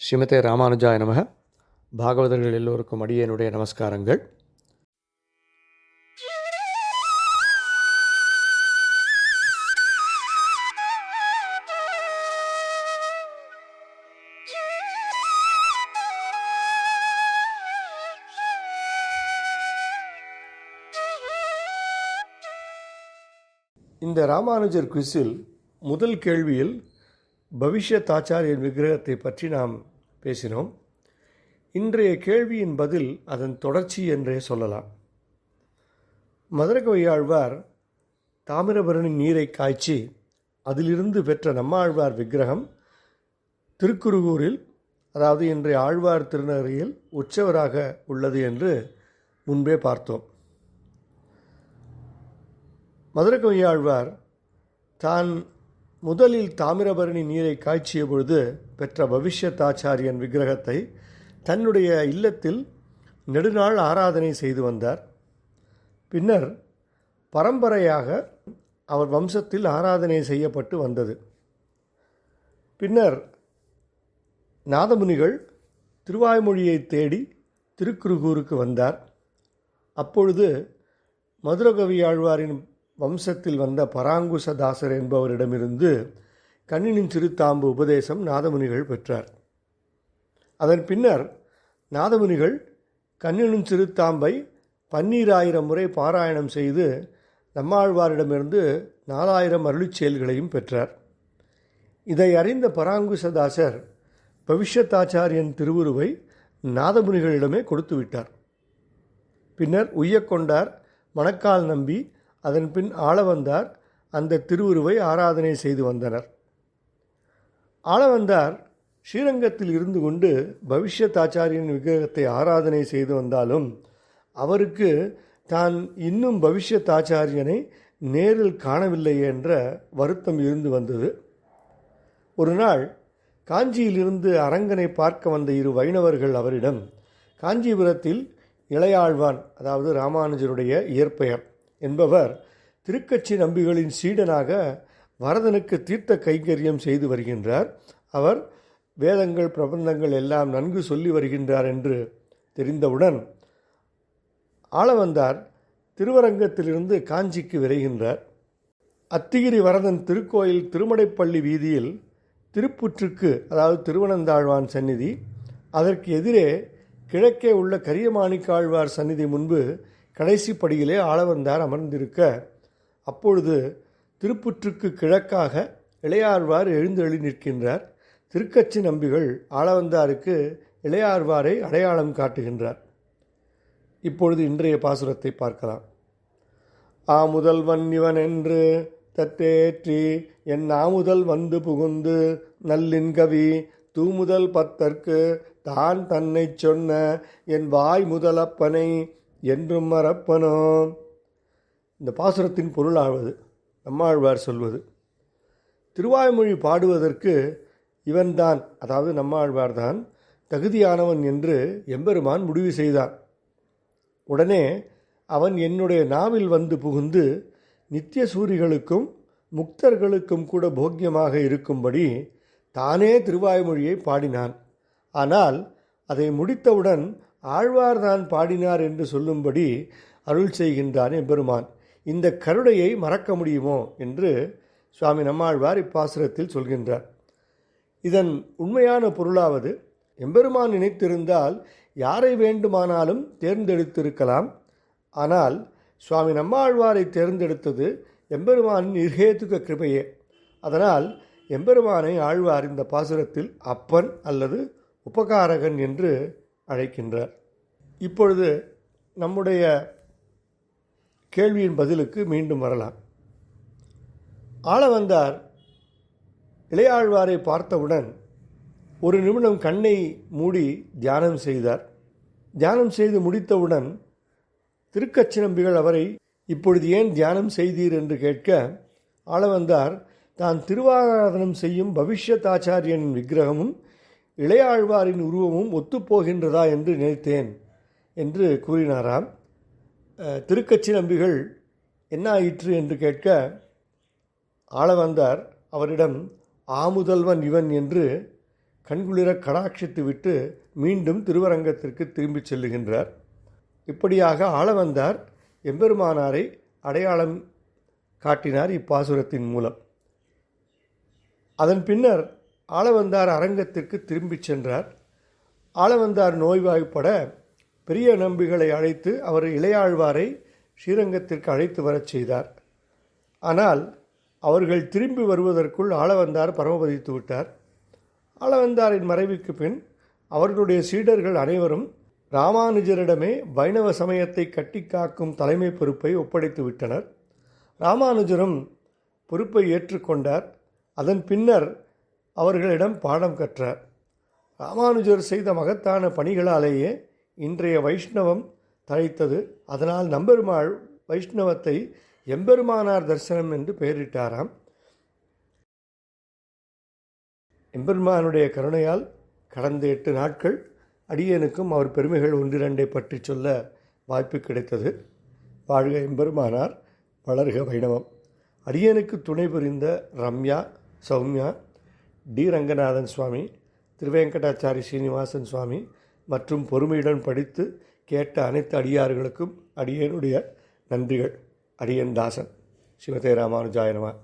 ஸ்ரீமதே ராமானுஜாய நமக. பாகவதர்கள் எல்லோருக்கும் அடியேனுடைய நமஸ்காரங்கள். இந்த ராமானுஜர் குவிஸில் முதல் கேள்வியில் பவிஷ்யத் ஆச்சாரியன் விக்கிரகத்தை பற்றி நாம் பேசினோம். இன்றைய கேள்வியின் பதில் அதன் தொடர்ச்சி என்றே சொல்லலாம். மதுரகவியாழ்வார் தாமிரபரணி நீரை காய்ச்சி அதிலிருந்து பெற்ற நம்மாழ்வார் விக்கிரகம் திருக்குருகூரில், அதாவது இன்றைய ஆழ்வார் திருநகரியில் உற்சவராக உள்ளது என்று முன்பே பார்த்தோம். மதுரகவியாழ்வார் தான் முதலில் தாமிரபரணி நீரை காய்ச்சிய பொழுது பெற்ற பவிஷ்யத் ஆச்சாரியன் விக்கிரகத்தை தன்னுடைய இல்லத்தில் நெடுநாள் ஆராதனை செய்து வந்தார். பின்னர் பரம்பரையாக அவர் வம்சத்தில் ஆராதனை செய்யப்பட்டு வந்தது. பின்னர் நாதமுனிகள் திருவாய்மொழியை தேடி திருக்குருகூருக்கு வந்தார். அப்பொழுது மதுரகவியாழ்வாரின் வம்சத்தில் வந்த பராங்குசதாசர் என்பவரிடமிருந்து கண்ணினின் திருத்தாம்பு உபதேசம் நாதமுனிகள் பெற்றார். அதன் பின்னர் நாதமுனிகள் கண்ணினின் திருத்தாம்பை 12,000 முறை பாராயணம் செய்து நம்மாழ்வாரிடமிருந்து 4,000 அருளிச் செயல்களையும் பெற்றார். இதை அறிந்த பராங்குசதாசர் பவிஷ்யத்தாச்சாரியன் திருவுருவை நாதமுனிகளிடமே கொடுத்து விட்டார். பின்னர் உய்யக்கொண்டார், மணக்கால் நம்பி, அதன் பின் ஆளவந்தார் அந்த திருவுருவை ஆராதனை செய்து வந்தனர். ஆளவந்தார் ஸ்ரீரங்கத்தில் இருந்து கொண்டு பவிஷ்யத் ஆச்சாரியன் விக்கிரகத்தை ஆராதனை செய்து வந்தாலும் அவருக்கு தான் இன்னும் பவிஷ்யத் ஆச்சாரியனை நேரில் காணவில்லை என்ற வருத்தம் இருந்து வந்தது. ஒரு நாள் காஞ்சியிலிருந்து அரங்கனை பார்க்க வந்த 2 வைணவர்கள் அவரிடம், காஞ்சிபுரத்தில் இளையாழ்வான், அதாவது ராமானுஜருடைய இயற்பெயர் என்பவர் திருக்கச்சி நம்பிகளின் சீடனாக வரதனுக்கு தீர்த்த கைங்கரியம் செய்து வருகின்றார். அவர் வேதங்கள் பிரபந்தங்கள் எல்லாம் நன்கு சொல்லி வருகின்றார் என்று தெரிந்தவுடன் ஆளவந்தார் திருவரங்கத்திலிருந்து காஞ்சிக்கு விரைகின்றார். அத்திகிரி வரதன் திருக்கோயில் திருமடைப்பள்ளி வீதியில் திருப்புற்றுக்கு, அதாவது திருவனந்தாழ்வான் சந்நிதி, அதற்கு எதிரே கிழக்கே உள்ள கரியமாணிக்காழ்வார் சந்நிதி முன்பு கடைசி படியிலே ஆளவந்தார் அமர்ந்திருக்க, அப்பொழுது திருப்புற்றுக்கு கிழக்காக இளையாழ்வார் எழுந்தெழி நிற்கின்றார். திருக்கச்சி நம்பிகள் ஆளவந்தாருக்கு இளையாழ்வாரை அடையாளம் காட்டுகின்றார். இப்பொழுது இன்றைய பாசுரத்தை பார்க்கலாம். ஆமுதல்வன் இவன் என்று தத்தேற்றி என் நாமுதல் வந்து புகுந்து நல்லின் கவி தூமுதல் பத்தற்கு தான் தன்னை சொன்ன என் வாய் முதலப்பனை என்றும் மறப்பனோ. இந்த பாசுரத்தின் பொருளாவது நம்மாழ்வார் சொல்வது, திருவாய்மொழி பாடுவதற்கு இவன்தான், அதாவது நம்மாழ்வார்தான் தகுதியானவன் என்று எம்பெருமான் முடிவு செய்தான். உடனே அவன் என்னுடைய நாவில் வந்து புகுந்து நித்திய சூரிகளுக்கும் முக்தர்களுக்கும் கூட போக்கியமாக இருக்கும்படி தானே திருவாய்மொழியை பாடினான். ஆனால் அதை முடித்தவுடன் ஆழ்வார்தான் பாடினார் என்று சொல்லும்படி அருள் செய்கின்றான் எம்பெருமான். இந்த கருணையை மறக்க முடியுமோ என்று சுவாமி நம்மாழ்வார் இப்பாசுரத்தில் சொல்கின்றார். இதன் உண்மையான பொருளாவது, எம்பெருமான் நினைத்திருந்தால் யாரை வேண்டுமானாலும் தேர்ந்தெடுத்திருக்கலாம். ஆனால் சுவாமி நம்மாழ்வாரை தேர்ந்தெடுத்தது எம்பெருமானின் நிர்ஹேதுக கிருபையே. அதனால் எம்பெருமானை ஆழ்வார் இந்த பாசுரத்தில் அப்பன் அல்லது உபகாரகன் என்று அழைக்கின்றார். இப்பொழுது நம்முடைய கேள்வியின் பதிலுக்கு மீண்டும் வரலாம். ஆளவந்தார் இளையாழ்வாரை பார்த்தவுடன் ஒரு நிமிடம் கண்ணை மூடி தியானம் செய்தார். தியானம் செய்து முடித்தவுடன் திருக்கச்சி நம்பிகள் அவரை இப்பொழுது ஏன் தியானம் செய்தீர் என்று கேட்க, ஆளவந்தார் தான் திருவாராதனம் செய்யும் பவிஷ்யத் ஆச்சாரியனின் விக்கிரகமும் இளையாழ்வாரின் உருவமும் ஒத்துப்போகின்றதா என்று நினைத்தேன் என்று கூறினாராம். திருக்கச்சி நம்பிகள் என்ன ஆயிற்று என்று கேட்க, ஆளவந்தார் அவரிடம் ஆமுதல்வன் இவன் என்று கண்குளிர கடாட்சித்து விட்டு மீண்டும் திருவரங்கத்திற்கு திரும்பிச் செல்லுகின்றார். இப்படியாக ஆளவந்தார் எம்பெருமானாரை அடையாளம் காட்டினார் இப்பாசுரத்தின் மூலம். அதன் பின்னர் ஆளவந்தார் அரங்கத்திற்கு திரும்பிச் சென்றார். ஆளவந்தார் நோய்வாய்ப்பட பெரிய நம்பிகளை அழைத்து அவர் இளையாழ்வாரை ஸ்ரீரங்கத்திற்கு அழைத்து வரச் செய்தார். ஆனால் அவர்கள் திரும்பி வருவதற்குள் ஆளவந்தார் பரமபதித்து விட்டார். ஆளவந்தாரின் மறைவுக்கு பின் அவர்களுடைய சீடர்கள் அனைவரும் ராமானுஜரிடமே வைணவ சமயத்தை கட்டி காக்கும் தலைமை பொறுப்பை ஒப்படைத்து விட்டனர். ராமானுஜரும் பொறுப்பை ஏற்றுக்கொண்டார். அதன் பின்னர் அவர்களிடம் பாடம் கற்றார். ராமானுஜர் செய்த மகத்தான பணிகளாலேயே இன்றைய வைஷ்ணவம் தழைத்தது. அதனால் நம்பெருமாள் வைஷ்ணவத்தை எம்பெருமானார் தரிசனம் என்று பெயரிட்டாராம். எம்பெருமானுடைய கருணையால் கடந்த 8 நாட்கள் அடியேனுக்கும் அவர் பெருமைகள் ஒன்றிரண்டை பற்றி சொல்ல வாய்ப்பு கிடைத்தது. வாழ்க எம்பெருமானார், வளர்க வைணவம். அடியேனுக்கு துணை புரிந்த ரம்யா, சௌமியா, டி ரங்கநாதன் சுவாமி, திருவேங்கடாச்சாரி ஸ்ரீனிவாசன் சுவாமி மற்றும் பொறுமையுடன் படித்து கேட்ட அனைத்து அடியார்களுக்கும் அடியேனுடைய நன்றிகள். அடியன் தாசன். சிவதே ராமானுஜாய நமः.